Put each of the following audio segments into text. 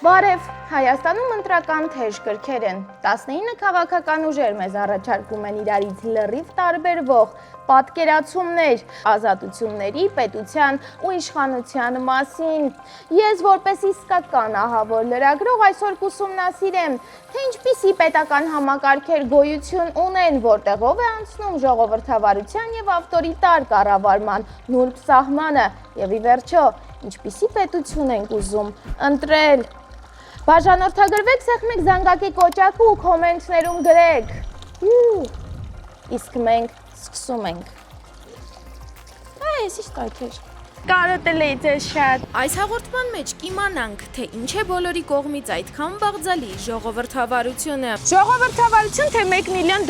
Բարև, Հայաստանում ընտրական թեժ կրքեր են, 19 քաղաքական ուժեր մեզ առաջարկում են իրարից լրիվ տարբերվող պատկերացումներ ազատությունների, պետության ու իշխանության մասին։ Ես որպես իսկական ահավոր լրագրող այսօր կուսումնասիրեմ, թե ինչպիսի պետական համակարգեր գոյություն ունեն, որտեղով է անցնում ժողովրդավարության եւ ավտորիտար կառավարման նուրբ սահմանը եւ ի վերջո, ինչպիսի պետություն ենք ուզում ընտրել։ Բաժանորդագրվեք, սեղմեք զանգակի կոճակը ու կոմենտներում գրեք։ Իսկ մենք սկսում ենք։ Այս ի՞նչ է։ Կարոտել էի ձեզ շատ։ Այս հաղորդման մեջ կիմանանք, թե ինչ է բոլորի կողմից այդքան բաղձալի ժողովրդավարությունը։ Ժողովրդավարություն թե $1 միլիոն։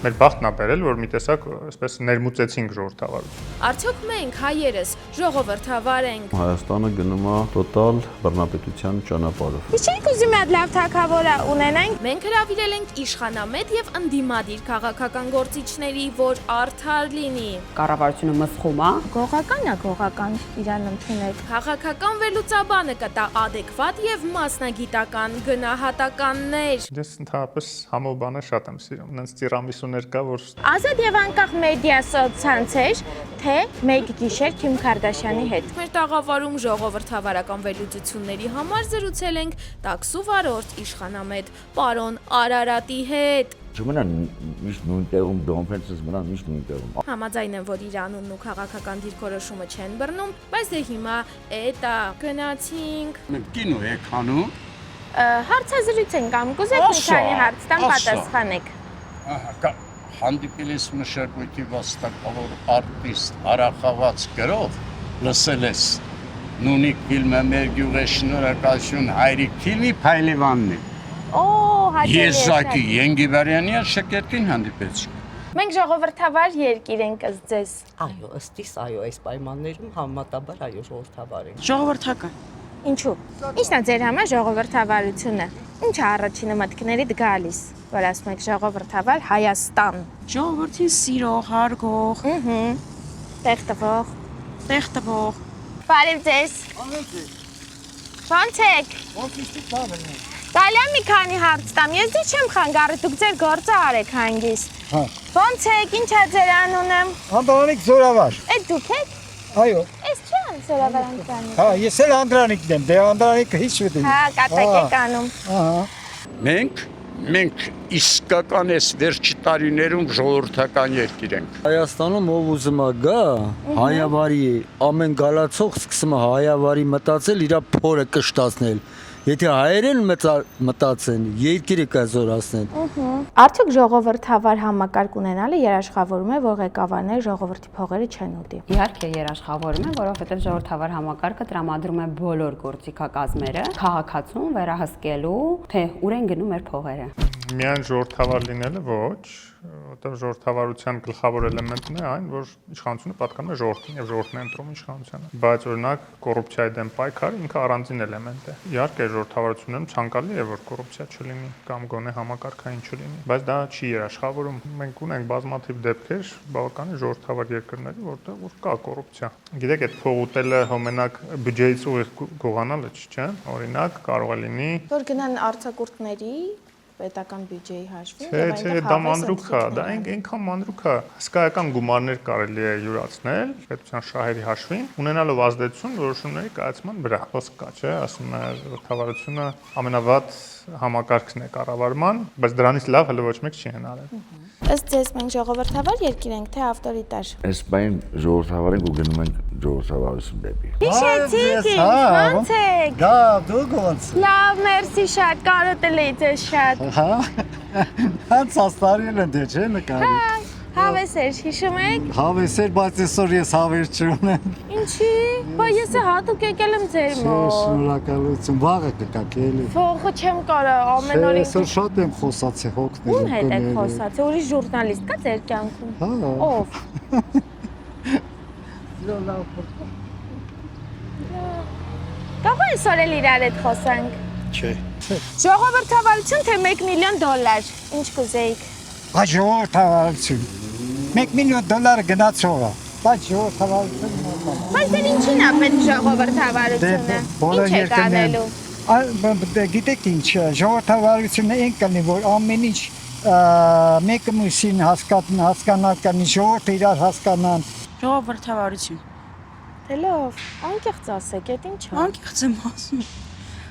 Մեր բախտն է բերել, որ մի տեսակ այսպես ներմուծեցինք ժողովրդավարություն։ Արդյոք մենք հայերս ժողովրդավար ենք։ Հայաստանը գնում է տոտալ բռնապետության ճանապարհով։ Ինչ եք ուզում այդ լավ թագավորը ունենանք։ Մենք հրավիրել ենք իշխանամետ եւ ընդդիմադիր քաղաքական գործիչների, որ արդար լինի։ Կառավարությունը մսխում է։ Գողական իրանım չունեք։ Քաղաքական վերլուծաբանը կտա adekvat եւ մասնագիտական գնահատականներ։ Ես ընդհանրապես համով բանը շատ եմ սիրում։ Նենց տիրամիսուներ կա, որ Ազատ եւ անկախ մեդիա սոցցանցեր, թե մեկ գիշեր Քիմ Քարդաշյանի հետ։ Մեր տաղավարում ժողովրդավարական վերլուծությունների համար զրուցել ենք տաքսու վարորդ իշխանամետ պարոն Արարատի հետ։ Չմնան միշտ նույն տեղում դոմփենսս մնան միշտ նույն տեղում։ Համաձայն եմ, որ իր անունն ու քաղաքական դիրքորոշումը չեն բռնում, բայց դե հիմա էտա գնացինք։ Մենք կինո եք հանում։ Հարցազրույց ենք ամ, կուզեք մի քանի հարց տամ պատասխանեք։ Ահա, հանդիպել ես մշակույթի վաստակավոր արտիստ Արախավաց գրող, լսել ես Նունիկ ֆիլմը մեր գյուղի շնորհակալություն հայրիկ ֆիլմի Փայլևանն է։ Եզակի Ենգիվարյանի շքերքին հանդիպեցինք։ Մենք ժողովրդավար երկիր ենք ըստ ձեզ։ Այո, ըստիս, այո, այս պայմաններում համեմատաբար այո ժողովրդավար ենք։ Ժողովրդական։ Ինչու։ Ինչն է ձեր համար ժողովրդավարությունը։ Ինչ է առաջինը մտքներիդ գալիս, որ ասում եք ժողովրդավար Հայաստան։ Ժողովրդին սիրող, հարգող, Տեղ տվող։ տեղ տվող։ Բարև ձեզ։ Ո՞նց եք։ Գալի մի քանի հարց տամ, ես դի չեմ խանգարի, դուք ձեր գործը արեք հանգիստ։ Ո՞նց եք, ինչ է ձեր անունը։ Անդրանիկ Զորավար։ Էդ դուք եք։ Այո։ Էս չեն Զորավար Անդրանիկ։ Հա, ես էլ Անդրանիկն եմ, դե Անդրանիկը հիշ վդի։ Հա, կատակ եք անում։ Ահա։ Մենք իսկական այս վերջի տարիներում ժողովրդական երկիր ենք։ Հայաստանում ով ուզում է գա, հայավարի ամեն գալացող սկսում է հայավարի մտածել իր փորը կշտացնել։ Եթե հայերեն մտածեն, երկիրը կզորացնեն։ Արդյոք ժողովրդավար համակարգ ունենալը երաշխավորում է, որ ղեկավարները ժողովրդի փողերը չեն ուտի։ Իհարկե երաշխավորում է, որովհետև ժողովրդավար համակարգը տրամադրում է բոլոր գործիքակազմերը քաղաքացուն վերահսկելու, թե ուր են գնում մեր փողերը։ միայն ժողովրդավար լինելը ոչ, որտեղ ժողովրդավարության գլխավոր էլեմենտն է այն, որ իշխանությունը պատկանում է ժողովրդին եւ ժողովուրդն է ընտրում իշխանությանը։ Բայց օրինակ կոռուպցիայի դեմ պայքարը ինքը առանձին էլեմենտ է։ Իհարկե ժողովրդավարությունում ցանկալի է, որ կոռուպցիա չլինի կամ գոնե համակարգային չլինի, բայց դա չի երաշխավորում։ Մենք ունենք բազմաթիվ դեպքեր բավականին ժողովրդավար երկրների, որտեղ որ կա կոռուպցիա։ Գիտեք, այդ փող ուտելը հոմենակ բյուջեից ուղիղ գողանալը չէ։ Օրինակ կարող է լինի Որ գնան արձակուրդների պետական բյուջեի հաշվին Չէ, դա մանրուք է, դա այնքան մանրուք է։ Հսկայական գումարներ կարելի է յուրացնել պետության շահերի հաշվին, ունենալով ազդեցություն որոշումների կայացման վրա։ Խոսք կա, չէ, ասում է ժողովրդավարությունը ամենավատ համակարգն է կառավարման, բայց դրանից լավ հələ ոչ մեկ չի հնարել։ Ըստ ձեզ մենք ժողովրդավար երկիր ենք, թե ավտորիտար։ Այս բան ժողովրդավար ենք ու գնում ենք ժողովրդավարություն դեպի։ Հիշեցիք ինձ, ո՞նց եք։ Գա, դուք ո՞նց։ Լավ, մերսի շատ, կարոտել էի ձեզ շատ։ Հա։ Հենց աստարիել են դե չէ նկարի։ Հավես էր, հիշում եք։ Հավես էր, բայց այսօր ես հավես չունեմ։ Ինչի։ Բա ես հատուկ եկել եմ ձեր մոտ։ Շնորհակալություն, վաղը կգաք էլի։ Փողը չեմ կարող ամեն օր։ Այսօր շատ եմ խոսացել հոգնել։ Ում հետ եք խոսացել, ուրիշ ժուրնալիստ կա ձեր կյանքում։ Հա։ Ով։ Կարող է այսօր էլ իրար հետ խոսանք։ Չէ։ Ժողովրդավարություն թե $1 միլիոն։ Ինչ կուզեիք։ Բայց ժողովրդավարություն։ $1 միլիոն գնացող է։ Բայց ժողովրդավարություն նորմալ։ Բայց դեռ ինչին է պետք ժողովրդավարությունը։ Բոլոր Ինչ եք երկրներն անելու։ Գիտեք ինչ, ժողովրդավարությունը այն կլինի, որ ամեն ինչ մեկը մյուսին հասկանալ կանի, ժողովուրդը իրար հասկանան։ Ժողովրդավարություն։ Դե լավ, անկեղծ ասեք, այդ ինչ է։ Անկեղծ եմ ասում։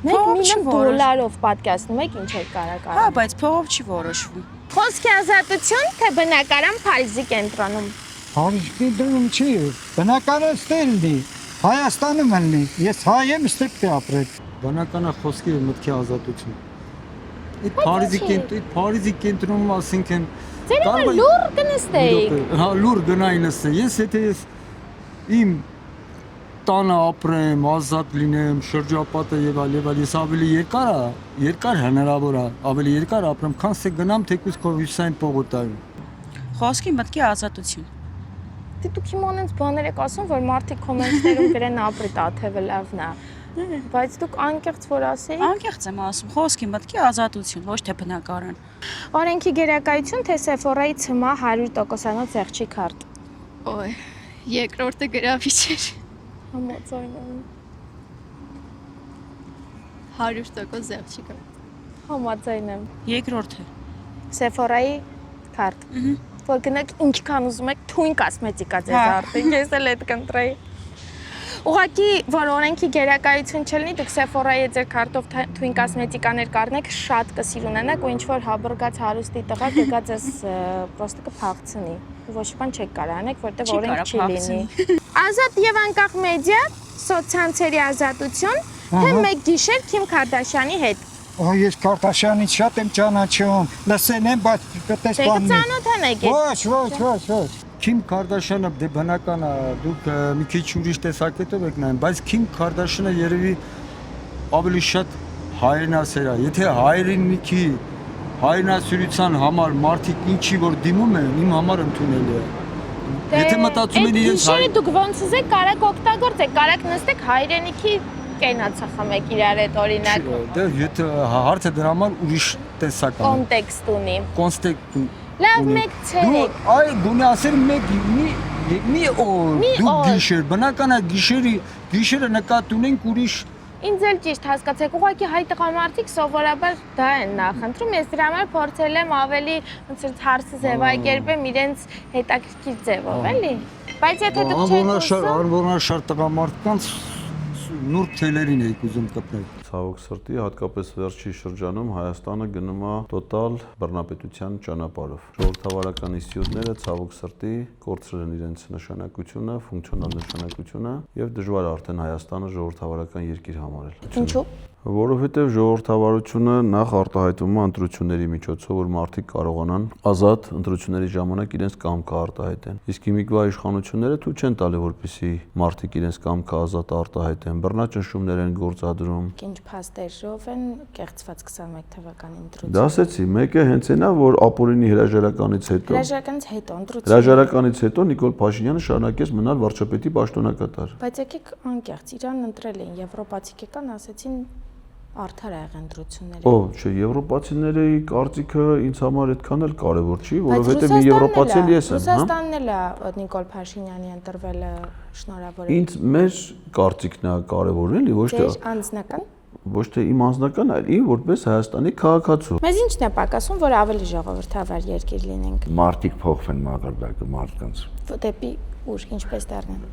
1 միլիոն դոլարով պատկասնում եք ինչ է կարա։ Հա, բայց փողով չի որոշվում։ Խոսքի ազատություն, թե բնակարան Փարիզի կենտրոնում։ Փարիզի կենտրոնում չի, բնակարանը ստեղ լինի, Հայաստանում լինի, ես հայ եմ, ստեղ պետք է ապրել։ Բնականա խոսքի ու մտքի ազատություն։ Այդ Փարիզի կենտրոնում ասինքն Ձեր լուր կնստեիք։ Հա, լուր գնային նստեն։ Ես եթե իմ տանը ապրեմ, ազատ լինեմ, շրջապատը եւ այլ, ես ավելի երկար հնարավոր է, ավելի երկար ապրեմ, քան թե գնամ թեկուզ Քովիսային պողոտայում։ Խոսքի մտքի ազատություն։ Դե դուք հիմա այնց բաներ եք ասում, որ մարդիկ կոմենտներում գրեն ապրի տաթևը լավն է։ Բայց դուք անկեղծ որ ասեիք։ Անկեղծ եմ ասում, խոսքի մտքի ազատություն, ոչ թե բնակարան։ Օրենքի գերակայություն, թե Sephora-ի ցմա 100%-անոց եղջի քարտ։ Ոյ, երկրորդը գրավիչ էր։ Համաձայն եմ։ 100% եղջի կա։ Համաձայն եմ։ Երկրորդը։ Sephora-ի քարտ։ Որ գնաք ինչքան ուզում եք, թույն կոսմետիկա ձեզ արդեն, ես էլ այդ կընտրեի։ Ուղղակի, որ օրենքի գերակայություն չլինի, դուք Sephora-ի ձեր քարտով թույն կոսմետիկաներ կառնեք, շատ կսիր ունենաք ու ինչ որ հաբրգած հարուստի տղա կգա ձեզ պրոստը կփախցնի։ Ոչ բան չեք կարող անեք, որտեղ օրենք չի լինի։ Ազատ եւ անկախ մեդիա, սոցցանցերի ազատություն, թե մեկ գիշեր Քիմ Քարդաշյանի հետ։ Ես Քարդաշյանից շատ եմ ճանաչում, լսել եմ, բայց պետք է բաններ։ Դե ծանոթանեք։ Ոչ։ Քիմ Քարդաշյանը դե բնական է, դուք մի քիչ ուրիշ տեսակետով եք նայում, բայց Քիմ Քարդաշյանը երևի ավելի շատ հայրենասեր է։ Եթե հայրենիքի հայրենասիրության համար մարդիկ ինչի որ դիմում են, իմ համար ընդունելի է։ Եթե մտածում են իրենց հայրենիքի դուք ոնց ուզեք կարաք օգտագործեք, կարաք նստեք հայրենիքի կենացը խմեք իրար հետ օրինակ։ Դե եթե հարցը դրա համար ուրիշ տեսակ է։ Կոնտեքստ ունի։ Կոնտեքստ Լավ մեկ ցերեկ։ Այ գոնե ասել մի օր դու գիշեր, բնական է գիշերը նկատի ունենք ուրիշ։ Ինձ էլ ճիշտ հասկացեք, ուղղակի հայ տղամարդիկ սովորաբար դա են նախընտրում, ես դրա համար փորձել եմ ավելի ոնց որ հարցը ձևակերպեմ իրենց հետաքրքիր ձևով, էլի։ Բայց եթե դուք չեք ուզում, անվորոշար տղամարդկանց նուրբ թելերին եք ուզում կպնել։ Ցավոք սրտի, հատկապես վերջի շրջանում Հայաստանը գնում է տոտալ բռնապետության ճանապարհով։ Ժողովրդավարական ինստիտուտները ցավոք սրտի կորցրել են իրենց նշանակությունը, ֆունկցիոնալ նշանակությունը եւ դժվար է արդեն Հայաստանը ժողովրդավարական երկիր համարել։ Ինչու՞։ Որովհետև ժողովրդավարությունը նախ արտահայտվում է ընտրությունների միջոցով, որ մարդիկ կարողանան ազատ ընտրությունների ժամանակ իրենց կամքը արտահայտեն։ Իսկ հիմիկվա իշխանությունները թույլ չեն տալի, որպեսզի մարդիկ իրենց կամքը ազատ արտահայտեն, բռնաճնշումներ են գործադրում։ Ինչ փաստերով են կեղծված 21 թվականի ընտրությունները։ Դա ասեցի, մեկը հենց այնա, որ ապօրինի հրաժարականից հետո Հրաժարականից հետո Նիկոլ Փաշինյանը շարունակեց մնալ վարչապետի պաշտոնակատար։ Բայց եկեք անկեղծ, Իրան ընտրել են, եվրոպացիք եկան, ասեցին արդար ա եղել ընտրությունները։ Ո՞, չէ, եվրոպացիների կարծիքը ինձ համար այդքան էլ կարևոր չի, որովհետև մի եվրոպացի էլ ես եմ, հա։ Ռուսաստանն էլ է Նիկոլ Փաշինյանի ընտրվելը շնորհավոր է։ Ինձ մեր կարծիքն է կարևորն էլի, ոչ թե անձնական։ Ոչ թե իմ անձնական, այլ իմ որպես Հայաստանի քաղաքացու։ Մեզ ինչն է պակասում, որ ավելի ժողովրդավար երկիր լինենք։ Մարդիկ փոխվեն մակարդակը մարդկանց։ Դեպի ուր, ինչպես դառնան։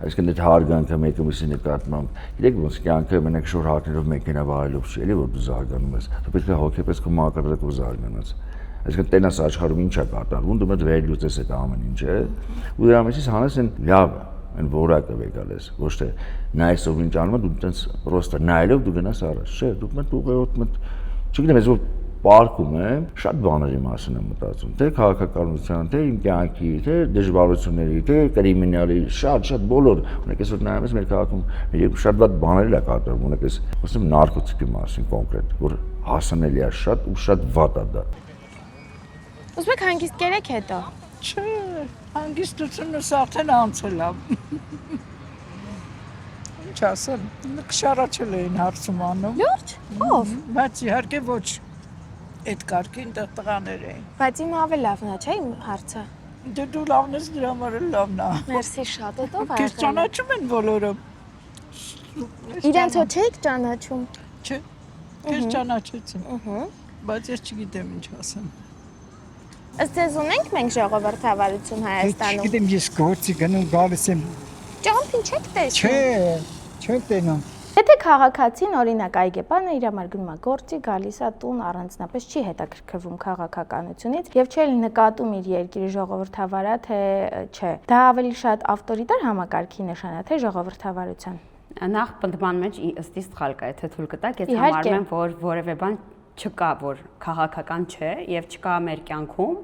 Այսինքն այդ հարգանքը մեկը մյուսի նկատմամբ, գիտեք ոնց կյանքը մենակ շոր հարկերով մեքենա վարելով չի, էլի որ դու զարգանում ես։ Դու պետք է հոգեպես քո մակարդակով զարգանաս։ Այսինքն տենաս աշխարհում ինչ է կատարվում, դու մոտ վերլուծես այդ ամեն ինչը, ու դրա մեջից հանես այն լավը, այն որակը վեկալես, ոչ թե նայես ով ինչ անում է, դու տենց պրոստը նայելով դու գնաս առաջ, չէ, դու մտ ուղղորդ մտ, չգիտեմ, ես որ պարկում եմ, շատ բաների մասին եմ մտածում, թե քաղաքականության, թե իմ կյանքի, թե դժվարությունների, թե կրիմինալի, շատ բոլոր, ունեք այսօր նայում ես մեր քաղաքում շատ վատ բաներ է կատարվում, ունեք այս խոսում նարկոտիկի մասին կոնկրետ, որ հասանելի է շատ ու շատ վատ է դա։ Ուզում եք հանգիստ կերեք հետո։ Չէ, հանգստությունը արդեն անցել է։ Ինչ ասեմ, քշարաչել էին հարցում անում։ Լուրջ, ով։ Բայց իհարկե ոչ այդ կարգին տղաներ էին։ Բայց իմ ավելի լավն է, չէ՞ իմ հարցը։ Դե դու լավն ես, դրա համար էլ լավն է։ Մերսի շատ, հետո վայ։ Քեզ ճանաչում են բոլորը։ Իրենց հո չեք ճանաչում։ Չէ։ Քեզ ճանաչեցին։ Բայց ես չգիտեմ ինչ ասեմ։ Ըստ ձեզ ունենք մենք ժողովրդավարություն Հայաստանում։ Չգիտեմ, ես գործի գնում գալիս եմ։ Ճամփին չեք տեսնում։ Չեմ տենում։ Եթե քաղաքացին օրինակ Այգեպանը իր համար գնում է գործի, գալիս է տուն, առանձնապես չի հետաքրքրվում քաղաքականությունից եւ չէ նկատում իր երկրի ժողովրդավար է թե չէ։ Դա ավելի շատ ավտորիտար համակարգի նշան է, թե ժողովրդավարության։ Նախ պնդման մեջ ըստի սխալ կա, եթե թույլ կտակ, ես համարում եմ, որ որևէ բան չկա, որ քաղաքական չէ եւ չկա մեր կյանքում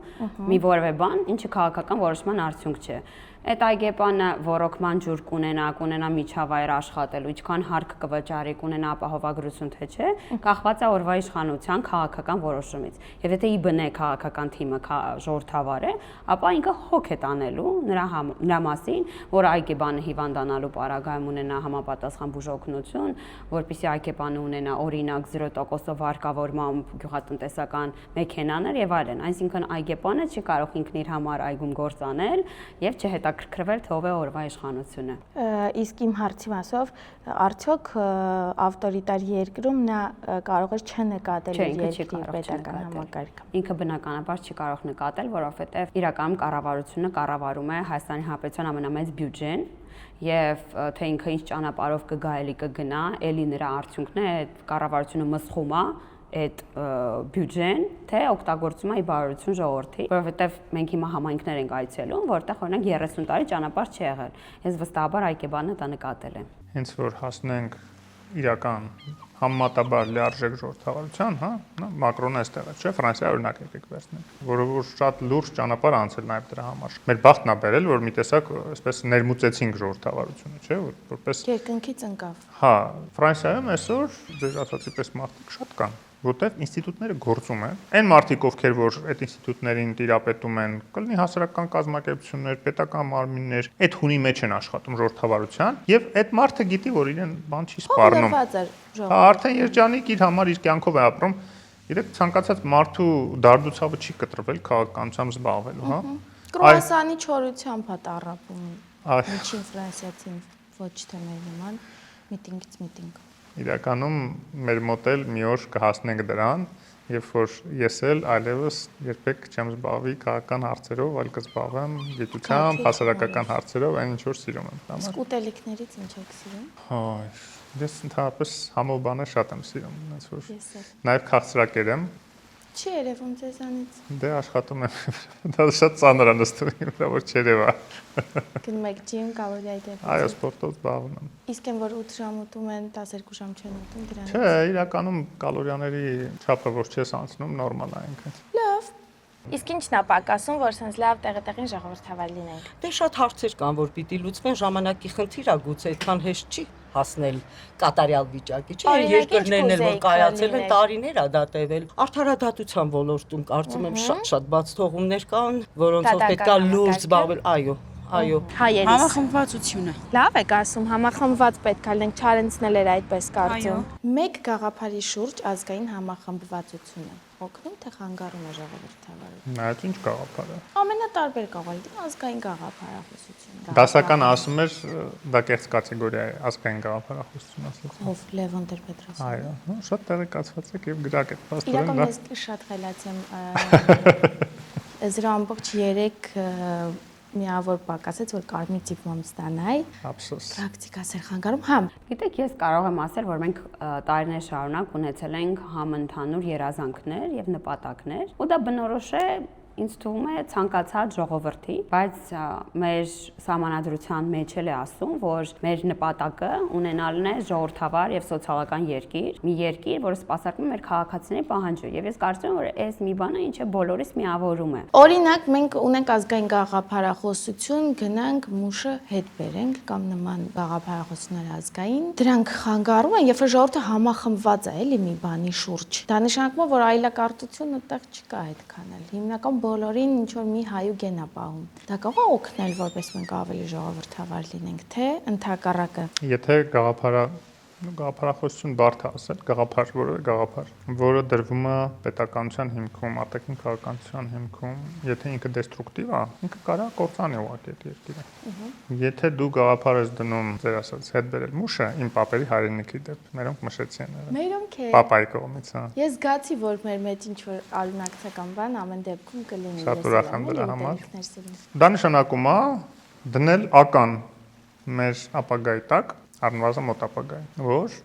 մի որևէ բան, ինչը քաղաքական որոշման արդյունք չէ։ Այդ այգեպանը ռոռոկման ջուր կունենա միջավայր աշխատելու, ինչքան հարկ կվճարի, կունենա ապահովագրություն թե չէ, կախված է օրվա իշխանության քաղաքական որոշումից։ Եվ եթե ի բնե քաղաքական թիմը ժողովրդավար է, ապա ինքը հոգ է տանելու նրա մասին, որ այգեպանը հիվանդանալու պարագայում ունենա համապատասխան բուժօգնություն, որպեսզի այգեպանը ունենա օրինակ 0% վարկավորմամբ գյուղատնտեսական մեքենաներ եւ այլն։ Այսինքն այգեպանը չի կարող ինքն իր համար այգում գործ անել եւ չհետաքրքրվել թե ով է օրվա իշխանությունը։ Իսկ իմ հարցի մասով արդյոք ավտորիտար երկրում նա կարող է չնկատել երկրի պետական համակարգը։ Ինքը բնականաբար չի կարող նկատել, որովհետև իրականում կառավարությունը կառավարում է Հայաստանի Հանրապետության ամենամեծ բյուջեն եւ թե ինքը ինչ ճանապարհով կգա, էլի կգնա, էլի նրա արդյունքն է, այդ կառավարությունը մսխում է այդ բյուջեն, թե օգտագործում է բարօրություն ժողովրդի, որովհետև մենք հիմա համայնքներ ենք այցելում, որտեղ օրինակ 30 տարի ճանապարհ չի եղել։ Ես վստահաբար այգեպանը դա նկատել եմ։ Հենց որ հասնենք իրական համեմատաբար լիարժեք ժողովրդավարության, հա, Մակրոնը այստեղ է, չէ՞, Ֆրանսիա օրինակ եկեք վերցնենք, որը որ շատ լուրջ ճանապարհ անցել նաև դրա համար։ Մեր բախտն է բերել, որ մի տեսակ այսպես ներմուծեցինք ժողովրդավարությունը, չէ՞, որպես երկնքից ընկավ։ Հա, Ֆրանսիայում այսօր ձեր ասացի պես մարդիկ շատ կան, որտեղ ինստիտուտները գործում են։ Այն մարդիկ, ովքեր որ այդ ինստիտուտներին տիրապետում են, կլինի հասարակական կազմակերպություններ, պետական մարմիններ, այդ հունի մեջ են աշխատում ժողովրդավարության, եւ այդ մարդը գիտի, որ իրեն բան չի սպառնում։ Հա, արդեն երջանիկ իր համար իր կյանքով է ապրում։ Իրեք ցանկացած մարդու դարդուցավը չի կտրվել քաղաքականությամբ զբաղվելու, հա։ Կրուասանի չորությամբ է տառապում։ Ինչին ֆրանսիացին ոչ թե մեր նման միտինգից միտինգ։ Իրականում մեր մոտ էլ մի օր կհասնենք դրան, երբ որ ես էլ այլևս երբեք չեմ զբաղվի քաղաքական հարցերով, այլ կզբաղվեմ գիտությամբ, հասարակական հարցերով, այն ինչ որ սիրում եմ։ Իսկ ուտելիքներից ինչ եք սիրում։ Հա, ես ընդհանրապես համով բաներ շատ եմ սիրում, այնց որ նաև քաղցրակեր եմ։ Չի երևում ձեզանից։ Դե աշխատում եմ։ Դա շատ ծանր է նստում, որ չերևա։ Գնում եք ջիմ, կալորիայի դեպքում։ Այո, սպորտով զբաղվում եմ։ Իսկ են որ 8 ժամ ուտում են, 12 ժամ չեն ուտում դրանից։ Չէ, իրականում կալորիաների չափը որ չես անցնում, նորմալ է ինքը։ Լավ։ Իսկ ինչն է պակասում, որ sense լավ տեղին ժողովրդավար լինենք։ Դե շատ հարցեր կան, որ պիտի լուծվեն, ժամանակի խնդիր է գուցե, այդքան հեշտ չի հասնել կատարյալ վիճակի, չէ՞, երկրներն էլ որ կայացել են տարիներ է դա տևել։ Արդարադատության ոլորտում կարծում եմ շատ բաց թողումներ կան, որոնցով պետքա լուրջ զբաղվել, այո։ Այո, համախմբվածությունը։ Լավ եք ասում, համախմբված պետք է լինենք, Չարենցն էր այդպես կարծում։ Մեկ գաղափարի շուրջ ազգային համախմբվածությունը օգնում թե խանգարում է ժողովրդավարությունը։ Նայած ինչ գաղափար է։ Ամենատարբեր կարող է ազգային գաղափարախոսություն։ Դասական ասում էր, դա կեղծ կատեգորիա է, ազգային գաղափարախոսություն ասած։ Ով Լևոն Տեր-Պետրոսյանը։ Այո, շատ տեղեկացված եք եւ գրակ եք փաստորեն։ Իրական ես շատ խելացեմ։ 0.3 միավոր պակասեց, որ կարմիր դիպլոմ ստանայի։ Ափսոս։ Պրակտիկասեր խանգարում, համ։ Գիտեք, ես կարող եմ ասել, որ մենք տարիներ շարունակ ունեցել ենք համընդհանուր երազանքներ եւ նպատակներ, ու դա բնորոշ է ինձ թվում է ցանկացած ժողովրդի, բայց մեր սահմանադրության մեջ էլ է ասում, որ մեր նպատակը ունենալն է ժողովրդավար եւ սոցիալական երկիր, մի երկիր, որը սպասարկում է մեր քաղաքացիների պահանջը, եւ ես կարծում եմ, որ այս մի բանը ինչը բոլորիս միավորում է։ Օրինակ, մենք ունենք ազգային գաղափարախոսություն, գնանք մուշը հետ բերենք կամ նման գաղափարախոսություններ ազգային, դրանք խանգարում են, երբ որ ժողովուրդը համախմբված է, էլի մի բանի շուրջ։ Դա նշանակում է, որ այլակարտությունը այդտեղ չկա այդքան էլ։ Հիմնական բոլորին ինչ որ մի հայուգեն է պահում։ Դա կարող է օգնել, որպես մենք ավելի ժողովրդավար լինենք, թե ընդհակառակը։ Եթե գաղափարը Գաղափարախոսություն բարդ է ասել, գաղափար, որը գաղափար, որը դրվում է պետականության հիմքում, արտաքին քաղաքականության հիմքում, եթե ինքը դեստրուկտիվ է, ինքը կարող է կործանի ուղղակի այդ երկիրը։ Եթե դու գաղափար ես դնում, ձեր ասած, հետ բերել մուշը, իմ պապերի հայրենիքի դեպ, մերոնք մշեցի են եղել։ Մերոնք է։ Պապայի կողմից, հա։ Ես զգացի, որ մեր մեջ ինչ որ արունակցական բան ամեն դեպքում կլինի։ Շատ ուրախ եմ դրա համար։ Դա նշանակում է դնել ական մեր ապագայի տակ, առնվազն մոտ ապագայի, որ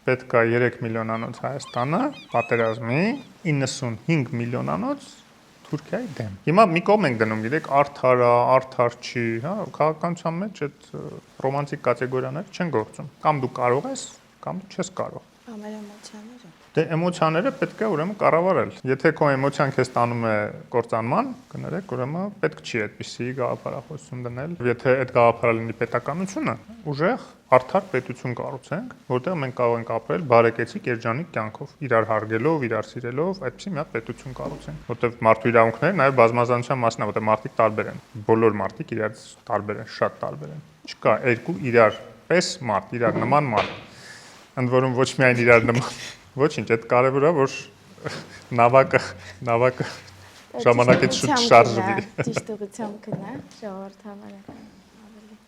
պետք է 3 միլիոնանոց Հայաստանը պատերազմի 95 միլիոնանոց Թուրքիայի դեմ։ Հիմա մի կողմ ենք դնում, գիտեք, արդար է, արդար չի, հա, քաղաքականության մեջ այդ ռոմանտիկ կատեգորիաները չեն գործում։ Կամ դու կարող ես, կամ դու չես կարող։ Ամեր էմոցիաները։ Դե էմոցիաները պետք է ուրեմն կառավարել։ Եթե քո էմոցիան քեզ տանում է կործանման, կներեք, ուրեմն պետք չի այդպիսի գաղափարախոսություն դնել։ Եթե այդ գաղափարը լինի պետականությունը, ուժեղ արդար պետություն կառուցենք, որտեղ մենք կարող ենք ապրել բարեկեցիկ երջանիկ կյանքով, իրար հարգելով, իրար սիրելով, այդպիսի մի հատ պետություն կառուցենք, որտեղ մարդու իրավունքները նաև բազմազանության մասն է, որտեղ մարդիկ տարբեր են։ Բոլոր մարդիկ իրարից տարբեր են, շատ տարբեր են։ Չկա երկու իրար պես մարդ, իրար նման մարդ։ Ընդ որում ոչ միայն իրար նման Ոչինչ, այդ կարևոր է, որ նավակը ժամանակից շուտ շարժվի։ Ճիշտ ուղղությամբ գնա, ժողովրդավարական ավելի։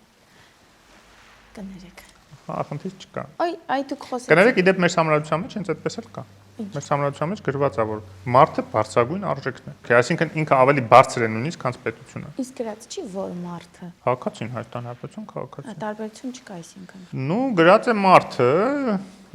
Կներեք։ Հա, խնդիր չկա։ Այ դուք խոսեցիք։ Կներեք, իդեպ մեր համրացության մեջ հենց այդպես էլ կա։ Մեր համրացության մեջ գրված է, որ մարդը բարձրագույն արժեքն է։ Այսինքն ինքը ավելի բարձր է նույնիսկ, քան պետությունը։ Իսկ գրած չի որ մարդը։ Քաղաքացին Հայաստան Հանրապետություն քաղաքացին։ Տարբերություն չկա այսինքն։ Ну, գրած է մարդը,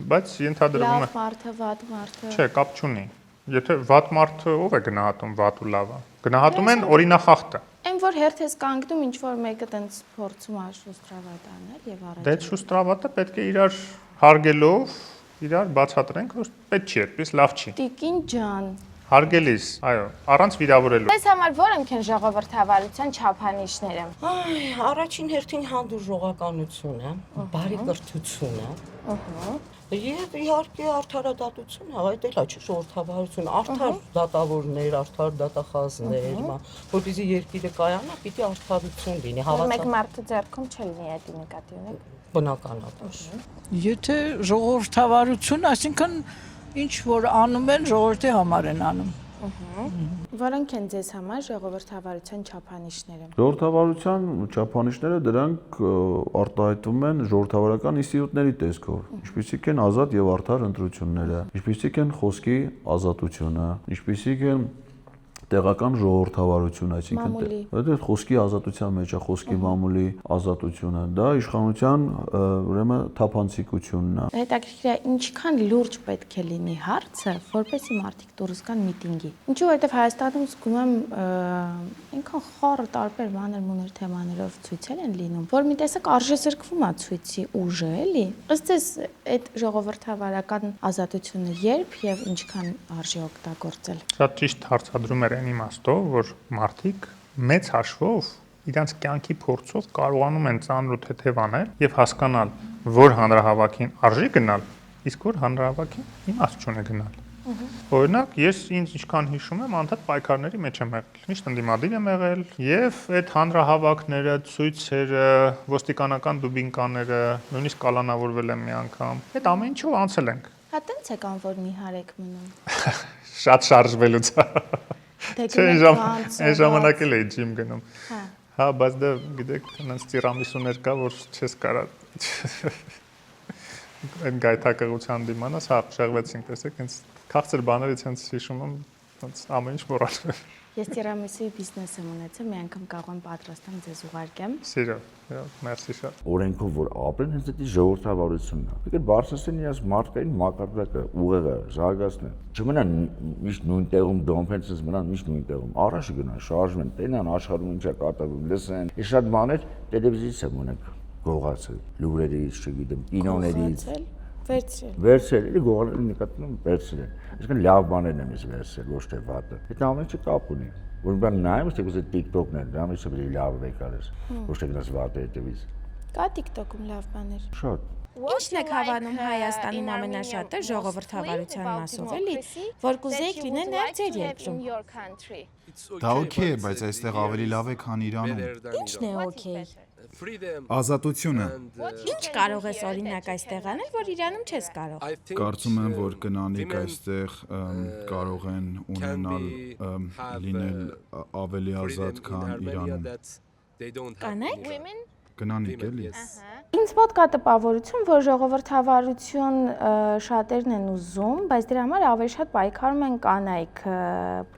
բայց ենթադրվում է։ Լավ մարդը, վատ մարդը։ Չէ, կապ չունի։ Եթե վատ մարդը ով է գնահատում վատ ու լավը։ Գնահատում են օրինախախտը։ Այն որ հերթ ես կանգնում, ինչ որ մեկը տենց փորձում է շուստրավատ անել եւ առաջ։ Դե շուստրավատը պետք է իրար հարգելով իրար բացատրենք, որ պետք չի այդպես լավ չի։ Տիկին ջան, Հարգելիս, այո, առանց վիրավորելու։ Այս համար որոնք են ժողովրդավարության չափանիշները։ Առաջին հերթին հանդուրժողականությունը, բարեկրթությունը, եւ իհարկե արդարադատությունը, այդ էլ է չէ ժողովրդավարությունը, արդար դատավորներ, արդար դատախազներ, որպեսզի երկիրը կայանա, պիտի արդարություն լինի, Մեկ մարդու ձեռքում չլինի այդ նկատի ունեք։ Բնականաբար։ Եթե ժողովրդավարություն, այսինքն ինչ որ անում են, ժողովրդի համար են անում։ Որոնք են ձեզ համար ժողովրդավարության չափանիշները։ Ժողովրդավարության չափանիշները դրանք արտահայտվում են ժողովրդավարական ինստիտուտների տեսքով, ինչպիսիք են ազատ եւ արդար ընտրությունները, ինչպիսիք են խոսքի ազատությունը, ինչպիսիք են տեղական ժողովրդավարություն, այսինքն դա խոսքի ազատության մեջ է, խոսքի մամուլի ազատությունը, դա իշխանության ուրեմն թափանցիկությունն է։ Հետաքրքիր է, ինչքան լուրջ պետք է լինի հարցը, որպեսզի մարդիկ դուրս գան միտինգի։ Ինչու որովհետև Հայաստանում զգում եմ այնքան խառը տարբեր մանր-մունր թեմաներով ցույցեր են լինում, որ մի տեսակ արժեզրկվում է ցույցի ուժը, էլի։ Ըստ ձեզ այդ ժողովրդավարական ազատությունը երբ եւ ինչքան արժի օգտագործել։ Շատ ճիշտ հարցադրում էր այն իմաստով, որ մարդիկ մեծ հաշվով իրենց կյանքի փորձով կարողանում են ծանր ու թեթև անել եւ հասկանալ, որ հանրահավաքին արժի գնալ, իսկ որ հանրահավաքին իմաստ չունի գնալ։ Օրինակ, ես ինձ ինչքան հիշում եմ, անդադ պայքարների մեջ եմ եղել, միշտ ընդդիմադիր եմ եղել եւ այդ հանրահավաքները, ցույցերը, ոստիկանական դուբինկաները, նույնիսկ կալանավորվել եմ մի անգամ։ Այդ ամեն ինչով անցել ենք։ Հա տենց է կան, որ մի հարեք մնում։ Շատ շարժվելուց։ Այն ժամանակ էլ էի ջիմ գնում։ Հա, բայց դա գիտեք, այնց տիրամիսուներ կա, որ չես կարա այն գայթակղության դիմանաս, հա, շեղվեցինք, տեսեք, այնց քաղցր բաներից այնց հիշում եմ, այնց ամեն ինչ մոռացել։ Ես տիրամիսուի բիզնես եմ ունեցել, մի անգամ կարող եմ պատրաստեմ ձեզ ուղարկեմ։ Սիրով, մերսի շատ։ Օրենքով որ ապրեն, հենց դա ժողովրդավարությունն է։ Եկեք բարձրացնեն իրաց մարդկային մակարդակը, ուղեղը, զարգացնեն։ Չմնան միշտ նույն տեղում դոմփենցից մնան միշտ նույն տեղում։ Առաջ գնան, շարժվեն, տենան աշխարհում ինչա կատարվում, լսեն։ Ես շատ բաներ տելևիզիայից եմ ունենք գողացել, լուրերից, չգիտեմ, կինոներից։ Վերցրել, էլի գողալի նկատում վերցրել։ Այսինքն լավ բաներն եմ ես վերցրել, ոչ թե վատը։ Այդ ամեն ինչը կապ ունի։ Որ բան նայում ես, թե TikTok-ն է, դա ամենից ավելի լավը եկարես, ոչ թե գնաս վատը հետևից։ Կա TikTok-ում լավ բաներ։ Շատ։ Ինչն եք հավանում Հայաստանում ամենաշատը ժողովրդավարության մասով, էլի, որ կուզեիք լինել նաև ձեր երկրում։ Դա օքեյ է, բայց այստեղ ավելի լավ է, քան Իրանում։ Ինչն է օքեյ։ Ազատությունը։ Ինչ կարող ես օրինակ այստեղ անել, որ Իրանում չես կարող։ Կարծում եմ, որ կնանիք այստեղ կարող են ունենալ լինել ավելի ազատ, քան Իրանում։ Կանայք։ Կնանիք էլի։ Ինձ մոտ կա տպավորություն, որ ժողովրդավարություն շատերն են ուզում, բայց դրա համար ավելի շատ պայքարում են կանայք։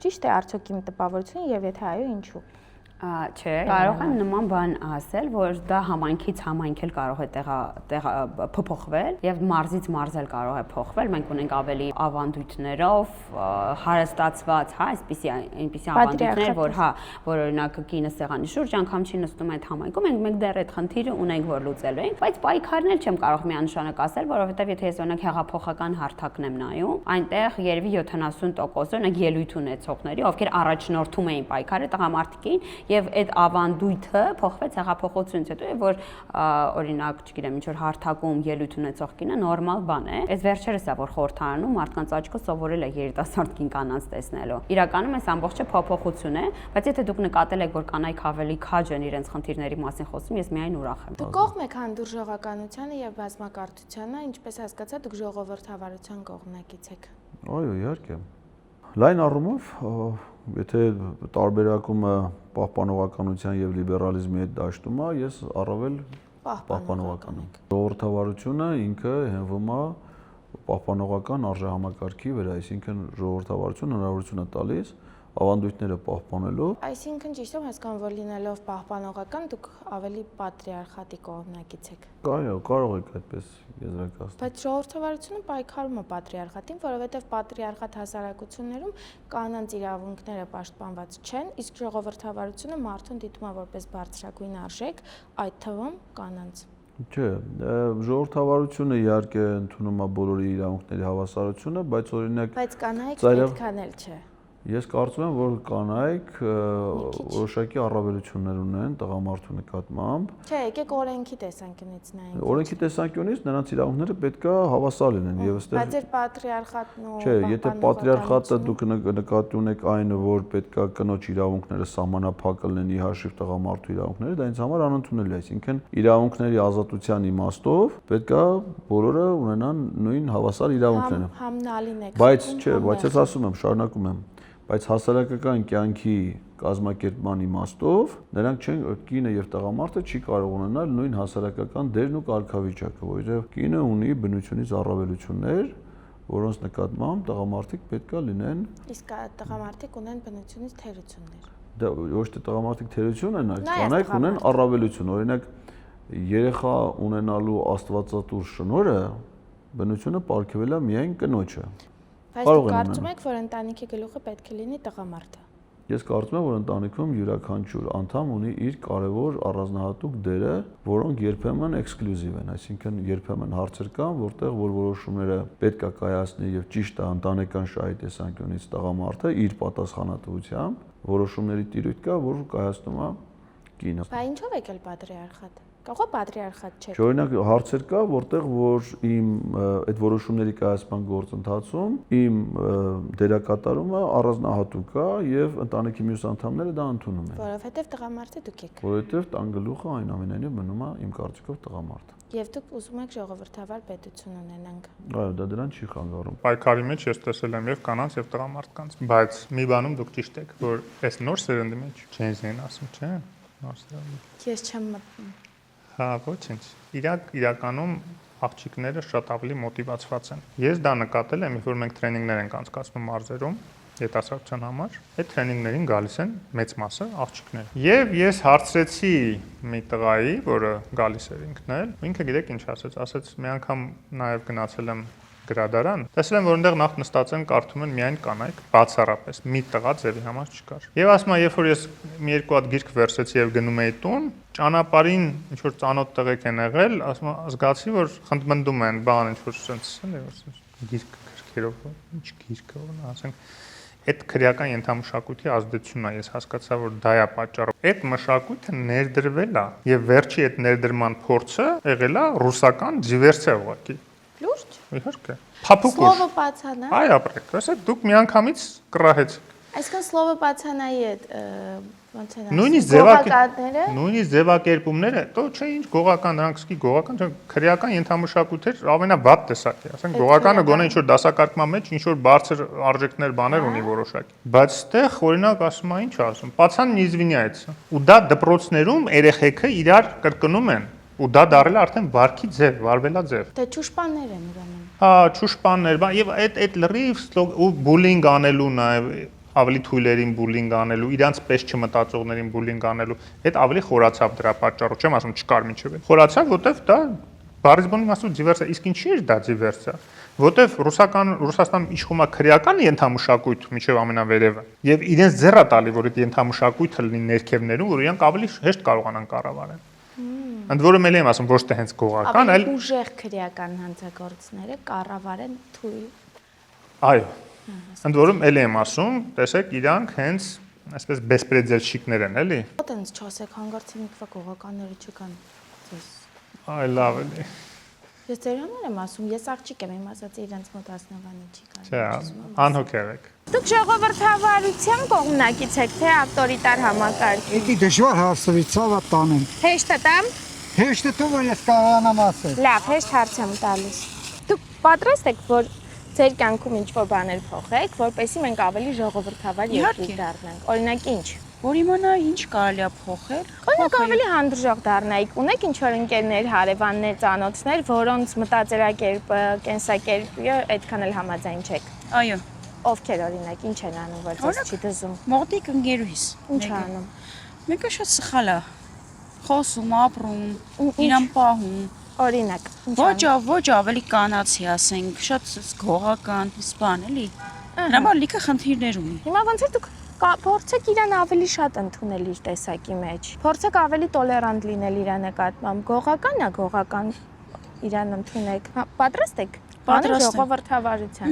Ճիշտ է արդյոք իմ տպավորությունը եւ եթե այո, ինչու։ Չէ, կարող եմ նման բան ասել, որ դա համայնքից համայնք էլ կարող է փոփոխվել եւ մարզից մարզ էլ կարող է փոխվել։ Մենք ունենք ավելի ավանդույթներով հարստացված, հա, այնպիսի ավանդույթներ, որ օրինակ կինը սեղանի շուրջ անգամ չի նստում այդ համայնքում, մենք դեռ այդ խնդիրը ունենք, որ լուծելու ենք, բայց պայքարն էլ չեմ կարող միանշանակ ասել, որովհետեւ եթե ես օրինակ հեղափոխական հարթակն եմ նայում, այնտեղ երևի 70% օրինակ ելույթ ունեցողների, ովքեր առաջնորդում էին պայքարը, տղամարդիկ էին եւ այդ ավանդույթը փոխվեց հեղափոխությունից հետո, որ օրինակ, չգիտեմ, ինչ որ հարթակում ելույթ ունեցող կինը նորմալ բան է։ Այս վերջերս է, որ խորհրդարանում մարդկանց աչքը սովորել է երիտասարդ կին կանանց տեսնելու։ Իրականում այս ամբողջը փոփոխություն է, բայց եթե դուք նկատել եք, որ կանայք ավելի քաջ են իրենց խնդիրների մասին խոսում, ես միայն ուրախ եմ։ Դուք կողմ եք հանդուրժողականությանը եւ բազմակարծությանը, ինչպես հասկացա, դուք ժողովրդավարության կողմնակից եք։ Այո, իհարկե։ Լայն առումով, եթե տարբերակումը պահպանողականության եւ լիբերալիզմի հետ դաշտում է, ես առավել պահպանողական եմ։ Ժողովրդավարությունը ինքը հենվում է պահպանողական արժեհամակարգի վրա, այսինքն ժողովրդավարությունը հնարավորություն է տալիս ավանդույթները պահպանելու։ Այսինքն ճիշտ եմ հասկանում, որ լինելով պահպանողական դուք ավելի պատրիարխատի կողմնակից եք։ Կարող եք այդպես եզրակացնել։ Բայց ժողովրդավարությունը պայքարում է պատրիարխատին, որովհետև պատրիարխատ հասարակություններում կանանց իրավունքները պաշտպանված չեն, իսկ ժողովրդավարությունը մարդուն դիտում է որպես բարձրագույն արժեք, այդ թվում կանանց։ Չէ, ժողովրդավարությունը իհարկե ընդունում է բոլորի իրավունքների հավասարությունը, բայց օրինակ կանայք այդքան էլ չէ։ Ես կարծում եմ, որ կանայք որոշակի առավելություններ ունեն տղամարդու նկատմամբ։ Չէ, եկեք օրենքի տեսանկյունից նայենք։ Օրենքի տեսանկյունից նրանց իրավունքները պետք է հավասար լինեն եւ այստեղ։ Բայց ձեր պատրիարխատն ու Չէ, եթե պատրիարխատը դուք նկատի ունեք այն, որ պետք է կնոջ իրավունքները սահմանափակել լինեն ի հաշիվ տղամարդու իրավունքների, դա ինձ համար անընդունելի է, այսինքն իրավունքների ազատության իմաստով պետք է բոլորը ունենան նույն հավասար իրավունքները։ Համնալին եք։ Բայց չէ, բայց ես ասում եմ, շարունակում եմ, բայց հասարակական կյանքի կազմակերպման իմաստով նրանք չեն կինը եւ տղամարդը չի կարող ունենալ նույն հասարակական դերն ու կարգավիճակը, որովհետեւ կինը ունի բնությունից առավելություններ, որոնց նկատմամբ տղամարդիկ պետք է լինեն։ Իսկ տղամարդիկ ունեն բնությունից թերություններ։ Դա ոչ թե տղամարդիկ թերություն են, այլ կանայք ունեն առավելություն, օրինակ երեխա ունենալու աստվածատուր շնորհը բնությունը պարգևել է միայն կնոջը։ Բայց դուք կարծում եք, որ ընտանիքի գլուխը պետք է լինի տղամարդը։ Ես կարծում եմ, որ ընտանիքում յուրաքանչյուր անդամ ունի իր կարևոր առանձնահատուկ դերը, որոնք երբեմն էքսկլյուզիվ են, այսինքն երբեմն հարցեր կան, որտեղ որ որոշումները պետք է կայացնի եւ ճիշտ է ընտանեկան շահի տեսանկյունից տղամարդը իր պատասխանատվությամբ որոշումների տիրույթ կա, որ կայացնում է կինը։ Բայց ինչով եկել պատրիարխատ։ Կարող է պատրիարխատ չէ։ Օրինակ հարցեր կա, որտեղ որ իմ այդ որոշումների կայացման գործընթացում իմ դերակատարումը առանձնահատուկ է եւ ընտանիքի մյուս անդամները դա ընդունում են։ Որովհետեւ տղամարդը դուք եք։ Որովհետեւ տան գլուխը այնուամենայնիվ մնում է իմ կարծիքով տղամարդը։ Եվ դուք ուզում եք ժողովրդավար պետություն ունենանք։ Այո, դա դրան չի խանգարում։ Պայքարի մեջ ես տեսել եմ եւ կանանց եւ տղամարդկանց, բայց մի բանում դուք ճիշտ եք, որ այս նոր սերնդի մեջ Ջենզին ասում, չէ՞։ Նոր սերնդի։ Ես չեմ մտնում։ Հա, ոչինչ։ Իրականում աղջիկները շատ ավելի մոտիվացված են։ Ես դա նկատել եմ, երբ որ մենք տրեյնինգներ ենք անցկացնում մարզերում երիտասարդության համար, այդ տրեյնինգներին գալիս են մեծ մասը աղջիկներ։ Եվ ես հարցրեցի մի տղայի, որը գալիս էր ինքն էլ, ինքը գիտեք ինչ ասեց, մի անգամ նաև գնացել եմ գրադարան, տեսել եմ, որ այնտեղ նախ նստած են, կարդում են միայն կանայք, բացառապես մի տղա ձևի համար չկար։ Եվ ասում եմ, երբ որ ես մի երկու հատ գիրք վերցեցի եւ գնում էի տուն, ճանապարհին ինչ որ ծանոթ տղեկ են եղել, ասում եմ, զգացի, որ խնդմնդում են, բան ինչ որ sense, գիրք գրքերով, ինչ գիրքը, ասենք, այդ քրեական ենթամշակույթի ազդեցությունն է, ես հասկացա, որ դա է պատճառը։ Այդ մշակույթը ներդրվել է եւ վերջի այդ ներդրման փորձը եղել է ռուսական դիվերսիա ուղղակի։ Լուրջ։ Իհարկե։ Փափուկ։ Սլովո պացանա։ Այ ապրեք, ասեք դուք միանգամից կռահեցիք։ Այսինքն սլովո պացանայի այդ Ոնց են Նույնիսկ ձևակերպումները, դո չէ ինչ գողական, նրանք սկի գողական, չէ քրեական ենթամշակույթեր ամենավատ տեսակի, ասենք գողականը գոնե ինչ որ դասակարգման մեջ ինչ որ բարձր արժեքներ բաներ ունի որոշակի։ Բայց այդտեղ օրինակ ասում է ինչ ասում, պացան նիզվինյայցը։ Ու դա դպրոցներում երեխեքը իրար կրկնում են։ Ու դա դարել է արդեն վարքի ձև, վարվելաձև։ Դե ճուշպաններ են ուրեմն։ Հա, ճուշպաններ, եւ այդ լրիվ ու բուլինգ անելու նաեւ ավելի թույլերին բուլինգ անելու, իրանց պես չմտածողներին բուլինգ անելու, այդ ավելի խորացավ դրա պատճառով, չեմ ասում չկար մինչև։ Խորացավ, որտեվ դա բարձբոնի մասով դիվերսիա, իսկ ինչի է դա դիվերսիա։ Որտեվ Ռուսաստանում իշխում է քրեական ենթամշակույթ մինչև ամենավերևը, եւ իրենց ձեռա տալի, որ այդ ենթամշակույթը լինի ներքևներում, որ իրանք ավելի հեշտ կարողանան կառավարել։ Ընդ որում էլ եմ ասում, ոչ թե հենց գողական, այլ ուժեղ քրեական հանցագործները կառավարեն թույլ։ Այո։ Ընդ որում էլ եմ ասում, տեսեք, իրանք հենց այսպես բեսպրեդելշիկներ են, էլի։ Ո՞տենց չասեք, հանգարցի ինքվա գողականները չկան։ Այ լավ էլի։ Ես ձերաներ եմ ասում, ես աղջիկ եմ, իմ ասած իրենց մոտ ասնավանի չի կան։ Չէ, անհոգ եղեք։ Դուք ժողովրդավարության կողմնակից եք, թե ավտորիտար համակարգ։ Էդի դժվար հարցրի, ցավը տանեմ։ Հեշտ է տամ։ Հեշտ է դու որ ես կարողանամ ասել։ Լավ, հեշտ հարց եմ տալիս։ Դուք պատրաստ եք, որ ձեր կյանքում ինչ-որ բաներ փոխեք, որպեսզի մենք ավելի ժողովրդավար երկիր դառնանք։ Օրինակ ինչ։ Որ իմանա ինչ կարելի է փոխել։ Օրինակ ավելի հանդուրժող դառնայիք, ունեք ինչ-որ ընկերներ, հարևաններ, ծանոթներ, որոնց մտածելակերպը, կենսակերպը այդքան էլ համաձայն չեք։ Այո։ Ովքեր օրինակ ինչ են անում, որ ձեզ չի դզում։ Մոտիկ ընկերուհիս։ Ինչ անում։ Մեկը շատ սխալ է։ Խոսում, ապրում, իրան պահում։ Օրինակ, ոչ ավելի կանացի, ասենք, շատ գողական, սպան էլի։ Հնարավոր լիքը խնդիրներ ունի։ Հիմա ոնց է դուք փորձեք իրան ավելի շատ ընդունել իր տեսակի մեջ։ Փորձեք ավելի տոլերանտ լինել իր նկատմամբ։ Գողական է, գողական իրան ընդունեք։ Պատրաստ եք։ Պատրաստ եմ։ Ժողովրդավարության։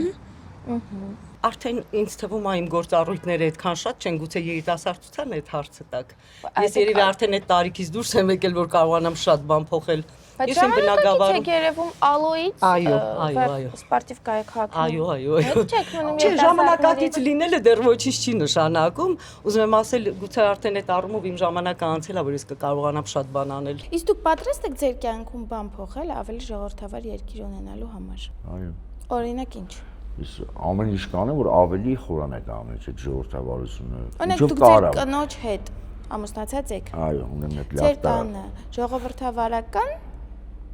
Արդեն ինձ թվում է իմ գործառույթները այդքան շատ չեն, գուցե երիտասարդության այդ հարցը տակ։ Ես երևի արդեն այդ տարիքից դուրս եմ եկել, որ կարողանամ շատ բան փոխել։ Բայց ժամանակակից եք երևում ալոից սպորտիվ կայքակում։ Այո։ Հետ չեք մնում Չէ, ժամանակակից լինելը դեռ ոչինչ չի նշանակում։ Ուզում եմ ասել, գուցե արդեն այդ առումով իմ ժամանակը անցել է, որ ես կկարողանամ շատ բան անել։ Իսկ դուք պատրաստ եք ձեր կյանքում բան փոխել ավելի ժողովրդավար երկիր ունենալու համար։ Այո։ Օրինակ ինչ։ Ես ամեն ինչ կանեմ, որ ավելի խորանակ ամեն ինչ ժողովրդավարությունը։ Օրինակ դուք ձեր կնոջ հետ ամուսնացած եք։ Այո, ունեմ այդ Ձեր տանը ժողովրդավարական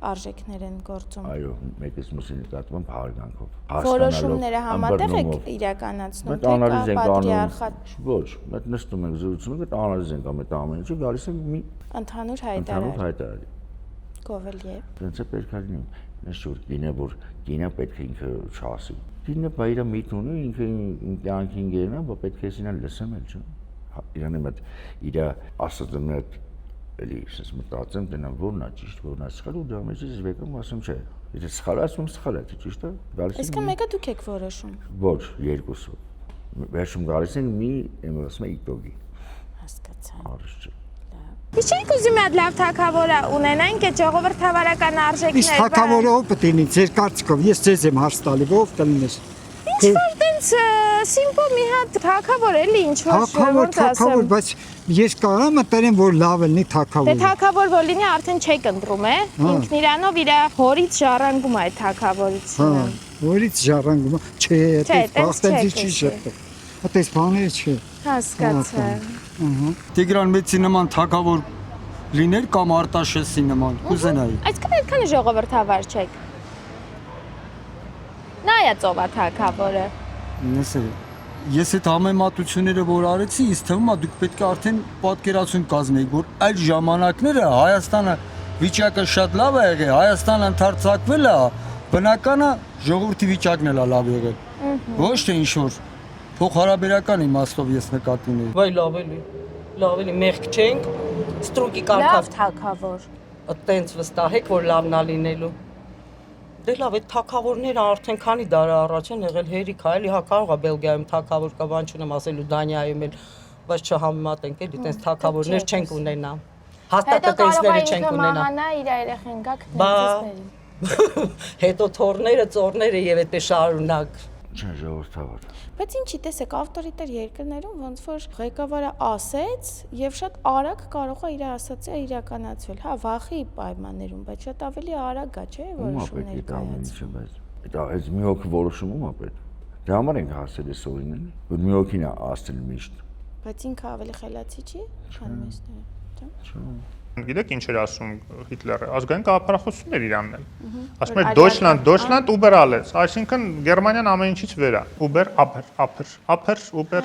արժեքներ են գործում։ Այո, մեկից մյուսի նկատմամբ հարգանքով։ Որոշումները համատեղ եք իրականացնում, թե պատրիարխատ։ Ոչ, մենք նստում ենք զրուցում ենք, անալիզ ենք անում այդ ամեն ինչը, գալիս ենք մի ընդհանուր հայտարարի։ Գովելի է։ Դրանց է պետք է լինի, ես շուտ գինը որ գինը պետք է ինքը չասի։ Գինը բայրա միտ ունի, ինքը կյանքի ինգերն է, բայց պետք է ինքն լսեմ էլ չէ։ Իրանը մտ իր ասածը մտ էլի ես մտածեմ դենա որն է ճիշտ, որն է սխալ ու դա մեջ ես վեկում ասում չէ։ Եթե սխալ ասում սխալ է, ճիշտ է։ Իսկ մեկը դուք եք որոշում։ Ոչ, երկուսը։ Վերջում գալիս են մի ասում է իտոգի։ Հասկացա։ Արժի։ Իսկ եք ուզում այդ լավ թակավորը ունենանք այդ ժողովրդավարական արժեքները։ Իսկ թակավորը ով պետք է լինի ձեր կարծիքով։ Ես ձեզ եմ հարց տալի, ով կլինես։ Ինչ որ տենց սիմպլ մի հատ թակավոր էլի ինչ որ թակավոր, բայց ես կարող եմ ընտրեմ, որ լավ լինի թակավոր։ Դե թակավոր որ լինի արդեն չեք ընտրում, է։ Ինքն իրանով իր հորից ժառանգում է այդ թակավորությունը։ Հորից ժառանգում, չէ, այդ բախտենցի չի շփվում։ Այդպես բաները չէ։ Հասկացա։ Տիգրան Մեծի նման թակավոր լիներ կամ Արտաշեսի նման, կուզենայի։ Այսքան այդքան ժողովրդավար չեք։ Նայա ծովա թակավորը։ Ես այդ համեմատությունները որ արեցի, ինձ թվում է դուք պետք է արդեն պատկերացում կազմեիք, որ այդ ժամանակները Հայաստանը վիճակը շատ լավ է եղել, Հայաստանը ընդարձակվել է, բնական է ժողովրդի վիճակն էլ է լավ եղել։ Ոչ թե ինչ որ փոխհարաբերական իմաստով ես նկատի ունեի։ Վայ լավ էլի, մեղք չենք, ստրուկի կարգավ։ Լավ թակավոր։ Այդտենց վստահեք, որ լավն է լինելու։ Դե լավ, այդ թակավորները արդեն քանի դար առաջ են եղել հերիքա, էլի հա կարող է Բելգիայում թակավոր կա, բան չունեմ ասելու Դանիայում էլ, բայց չհամեմատենք էլի, այդպես թակավորներ չենք ունենա։ Հաստատ այդտեսները չենք ունենա։ Մահանա իր երեխեն գա կտենցից բերի։ Հետո թորները, ծորները եւ այդպես շարունակ։ Չէ, ժողովրդավար։ Բայց ինչի տեսեք, ավտորիտար երկրներում ոնց որ ղեկավարը ասեց եւ շատ արագ կարող է իր ասածը իրականացվել, հա, վախի պայմաններում, բայց շատ ավելի արագ է, չէ՞, որոշումներ կայացվում։ Այս մի հոգի որոշում ում է պետք։ Դրա համար ենք հասել այս օրին, էլի, որ մի հոգին է ասել միշտ։ Բայց ինքը ավելի խելացի չի, քան մյուսները, չէ՞։ Գիտեք ինչ էր ասում Հիտլերը, ազգային գաղափարախոսություններ իրանն էլ։ Ասում էր Deutschland Uber alles, այսինքն Գերմանիան ամեն ինչից վեր է։ Uber, Uber,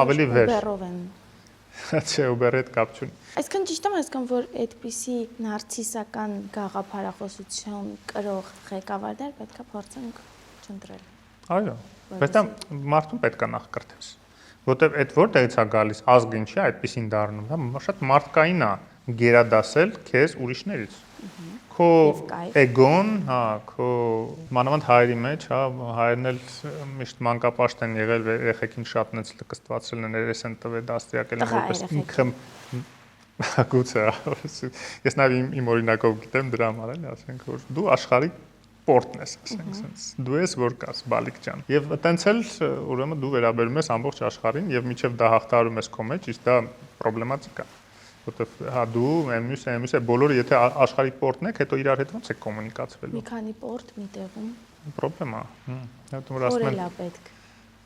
ավելի վեր։ Չէ, Uber-ի հետ կապ չունի։ Այսքան ճիշտ եմ հասկանում, որ այդպիսի նարցիսական գաղափարախոսություն կրող ղեկավարներ պետքա փորձենք չընտրել։ Այո, բայց դա մարդուն պետք է նախ կրթես։ Որտեվ այդ որտեղից է գալիս ազգը ինչի է այդպեսին դառնում, դա շատ մարդկային է գերադասել քեզ ուրիշներից։ Քո էգոն, հա, քո մանավանդ հայերի մեջ, հա, հայերն էլ միշտ մանկապաշտ են եղել, երեխեքին շատ նենց լկստվածել են, երես են տվել, դաստիարակել են որպես ինքը գուցե, ես նաև իմ օրինակով գիտեմ դրա համար էլ, ասենք որ դու աշխարհի պորտն ես, ասենք sense։ Դու ես որ կաս, բալիկ ջան։ Եվ այտենց էլ ուրեմն դու վերաբերում ես ամբողջ աշխարհին եւ միջև դա հաղթահարում ես քո մեջ, իսկ դա պրոբլեմատիկ է։ Որտեվ հա դու εμείς բոլորը եթե աշխարհի պորտն եք, հետո իրար հետ ոնց է կոմունիկացվելու։ Մի քանի պորտ մի տեղում։ Պրոբլեմ է։ Հետո որ ասում են Օրելա պետք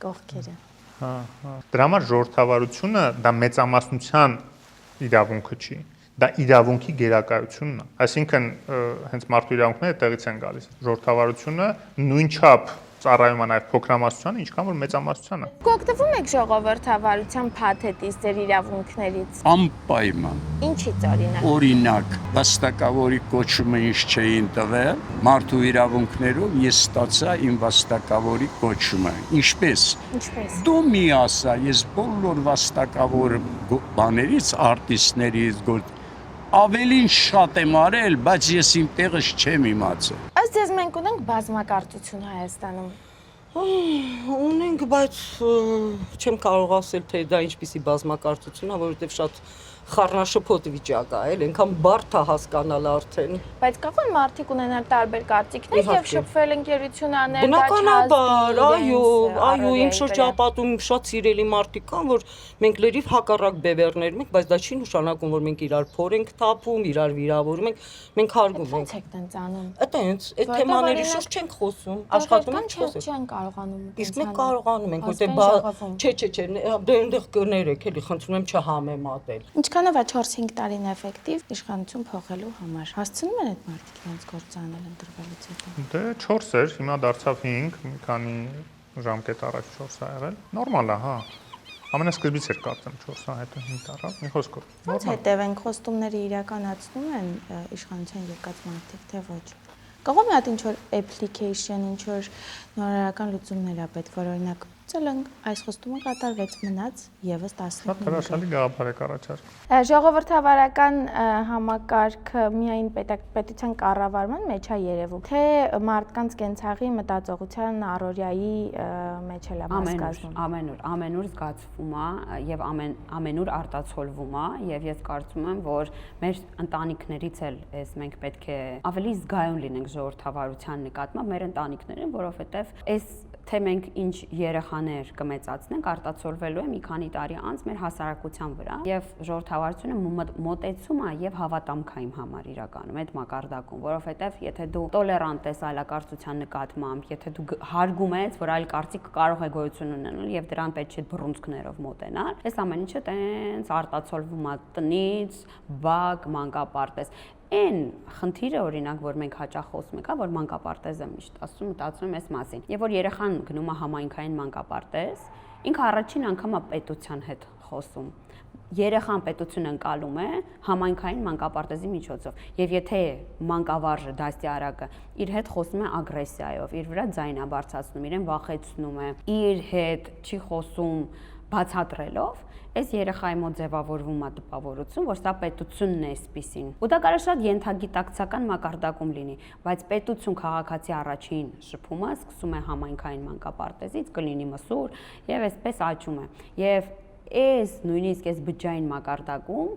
կողքերը։ Հա, հա։ Դրա համար ժողովրդավարությունը դա մեծամասնության իրավունքը չի։ Դա իրավունքի գերակայությունն է։ Այսինքն հենց մարդու իրավունքները տեղից են գալիս։ Ժողովրդավարությունը նույնչափ ծառայում է նաև փոքրամասնությանը, ինչքան որ մեծամասնությանը։ Դուք օգտվում եք ժողովրդավարության փաթեթից ձեր իրավունքներից։ Անպայման։ Ինչից օրինակ։ Օրինակ, վաստակավորի կոչումը ինչ չէին տվել, մարդու իրավունքներով ես ստացա իմ վաստակավորի կոչումը։ Ինչպես։ Դու մի ասա, ես բոլոր վաստակավոր բաներից, արտիստներից, ավելին շատ եմ արել, բայց ես իմ տեղս չեմ իմացել։ Ըստ ձեզ մենք ունենք բազմակարծություն Հայաստանում։ Ունենք, բայց չեմ կարող ասել, թե դա ինչպիսի բազմակարծություն է, որովհետև շատ խառնաշփոթ վիճակ է, էլ այնքան բարդ է հասկանալ արդեն։ Բայց կարող են մարդիկ ունենալ տարբեր կարծիքներ եւ շփվել ընկերությունաներ, բնականաբար, այո, իմ շրջապատում շատ սիրելի մարդիկ կան, որ մենք լրիվ հակառակ բևեռներ ենք, բայց դա չի նշանակում, որ մենք իրար փոր ենք թափում, իրար վիրավորում ենք հարգում ենք։ Ո՞նց եք տենց անում։ Այտենց, այդ թեմաների շուրջ չենք խոսում, աշխատում ենք խոսել։ Չեն կարողանում։ Իսկ մենք կարողանում ենք, որտեղ չէ, դե այնտեղ կներեք, էլի խնդրում եմ չհամեմատել։ Ինչքանով է 4-5 տարին էֆեկտիվ իշխանություն փոխելու համար։ Հասցնում են այդ մարդիկ իրենց գործանել ընտրվելուց հետո։ Դե 4 էր, հիմա դարձավ 5, մի քանի ժամկետ առաջ 4 ա եղել։ Նորմալ է, հա։ Ամենասկզբից էր կարծեմ 4-ը, հետո 5 տարավ, մի խոսքով։ Ոնց հետևենք խոստումները իրականացնում են իշխանության եկած մարդիկ, թե ոչ։ Կարող մի հատ ինչ որ application, ինչ որ նորարարական լուծումներ ա պետք, որ օրինակ ցելենք այս խոստումը կատարվեց մնաց եւս 15 Շատ հրաշալի գաղափար է առաջարկ։ Ժողովրդավարական համակարգը միայն պետության կառավարման մեջ է երևում, թե մարդկանց կենցաղի մտածողության առօրյայի մեջ էլ է մաս կազմում։ Ամենուր զգացվում է եւ ամենուր արտացոլվում է եւ ես կարծում եմ, որ մեր ընտանիքներից էլ մենք պետք է ավելի զգայուն լինենք ժողովրդավարության նկատմամբ մեր ընտանիքներին, որովհետեւ այս թե մենք ինչ երեխաներ կմեծացնենք, արտացոլվելու է մի քանի տարի անց մեր հասարակության վրա եւ ժողովրդավարությունը մոտեցում է եւ հավատամքային համար իրականում այդ մակարդակում, որովհետեւ եթե դու տոլերանտ ես այլակարծության նկատմամբ, եթե դու հարգում ես, որ այլ կարծիք կարող է գոյություն ունենալ եւ դրան պետք չէ բռունցքներով մոտենալ, այս ամեն ինչը տենց արտացոլվում է տնից, բակ, մանկապարտեզ։ Այն խնդիրը օրինակ, որ մենք հաճախ խոսում ենք, որ մանկապարտեզը միշտ մտածում եմ այս մասին։ Եվ որ երեխան գնում է համայնքային մանկապարտեզ, ինքը առաջին անգամ է պետության հետ խոսում։ Երեխան պետություն ընկալում է համայնքային մանկապարտեզի միջոցով։ Եվ եթե մանկավարժը, դաստիարակը իր հետ խոսում է ագրեսիայով, իր վրա ձայն է բարձրացնում, իրեն վախեցնում է, իր հետ չի խոսում բացատրելով, այս երեխայի մոտ ձևավորվում է տպավորություն, որ սա պետությունն է այսպիսին։ Ու դա կարող է շատ ենթագիտակցական մակարդակում լինի, բայց պետություն քաղաքացի առաջին շփումը սկսում է համայնքային մանկապարտեզից, կլինի մսուր, եւ այսպես աճում է։ Եվ այս նույնիսկ այս բջջային մակարդակում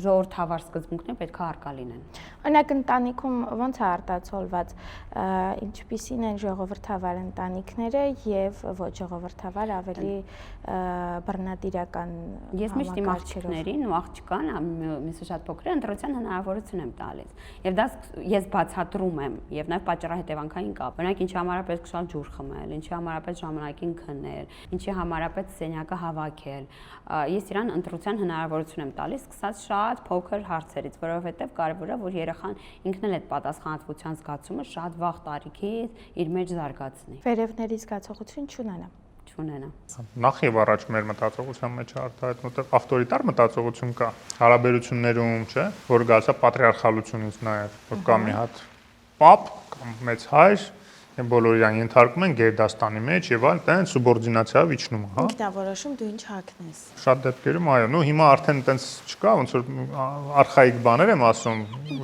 ժողովրդավար սկզբունքները պետք է արկա լինեն։ Օրինակ ընտանիքում ո՞նց է արտացոլված, ինչպիսին են ժողովրդավար ընտանիքները եւ ոչ ժողովրդավար ավելի բռնատիրական Ես միշտ իմ աղջիկներին ու աղջկան միսը շատ փոքր է ընտրության հնարավորություն եմ տալիս եւ դա ես բացատրում եմ եւ նաեւ պատճառահետեւանքային կապ օրինակ ինչի համար է պետք շալ ջուր խմել ինչի համար է պետք ժամանակին քնել ինչի համար է պետք սենյակը հավաքել ես իրան ընտրության հնարավորություն եմ տալիս սկսած շատ փոքր հարցերից որովհետեւ կարեւոր է որ երեխան ինքն էլ այդ պատասխանատվության զգացումը շատ վաղ տարիքից իր մեջ զարգացնի վերևների զգացողություն չունենա Նախ եւ առաջ մեր մտածողության մեջ արտահայտվում որտեղ ավտորիտար մտածողություն կա հարաբերություններում, չէ, որ գալիս է պատրիարխալությունից նաեւ, որ կա մի հատ պապ կամ մեծ հայր, եւ բոլորը իրան ենթարկում են գերդաստանի մեջ եւ այլ, տենց սուբորդինացիայով իջնում, հա։ Ինքնավորոշում դու ինչ հագնես։ Շատ դեպքերում այո, նո հիմա արդեն տենց չկա, ոնց որ արխայիկ բաներ եմ ասում,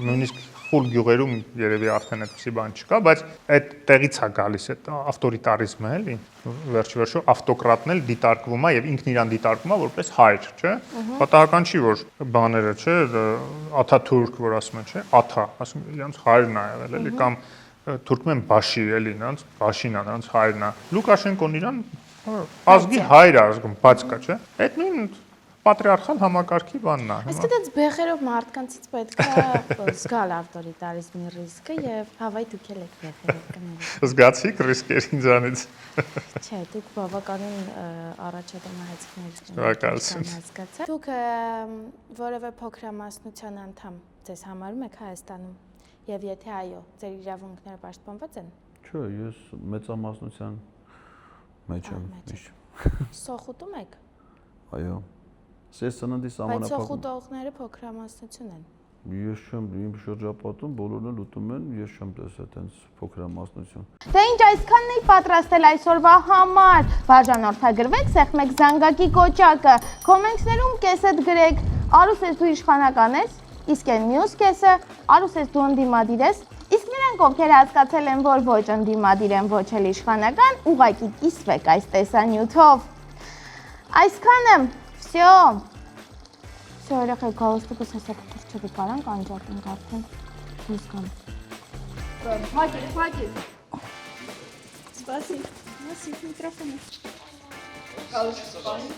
նույնիսկ խուլ գյուղերում երևի արդեն այդպիսի բան չկա, բայց այդ տեղից է գալիս այդ ավտորիտարիզմը, էլի, վերջ-վերջո ավտոկրատն էլ դիտարկվում է եւ ինքն իրան դիտարկում է որպես հայր, չէ՞։ Պատահական չի որ բաները, չէ, Աթաթուրք, որ ասում են, չէ, Աթա, ասում իրանց հայրն է եղել, էլի կամ թուրքում են Բաշի, էլի, նրանց Բաշին է, նրանց հայրն է։ Լուկաշենկոն իրան ազգի հայր է ազգում, բաց կա, չէ։ Այդ նույն պատրիարխալ համակարգի բանն է։ Իսկ դա բեղերով մարդկանցից պետք է զգալ ավտորիտարիզմի ռիսկը եւ հավայ դուք եք բեղերով կներեք։ Զգացիք ռիսկեր ինձանից։ Չէ, դուք բավականին առաջադեմ Շնորհակալություն։ հասկացա։ Դուք որևէ փոքրամասնության անդամ ձեզ համարում եք Հայաստանում եւ եթե այո, ձեր իրավունքները պաշտպանված են։ Չէ, ես մեծամասնության մեջ եմ միշտ։ Սոխուտում եք։ Այո։ Ես ծննդի Բայց սոխուտողները փոքրամասնություն են։ Ես չեմ իմ շրջապատում բոլորն էլ ուտում են, ես չեմ տեսել այդպես փոքրամասնություն։ Դե ինչ այսքանն էի պատրաստել այսօրվա համար։ Բաժանորդագրվեք, սեղմեք զանգակի կոճակը, կոմենտներում կեսդ գրեք, Արուս ես դու իշխանական ես, իսկ այն մյուս կեսը, Արուս ես դու ընդդիմադիր ես, իսկ նրանք ովքեր հասկացել են, որ ոչ ընդդիմադիր են, ոչ էլ իշխանական, ուղղակի կիսվեք այս տեսանյութով։ Այսքանը, всё։ Всё, երեխեք, գալստուկը սեսակ թուրչები կարանք անջատենք արդեն, դուրս կամ։ Հակիր։ Спасибо. Спасибо, микрофон. Галочку спали.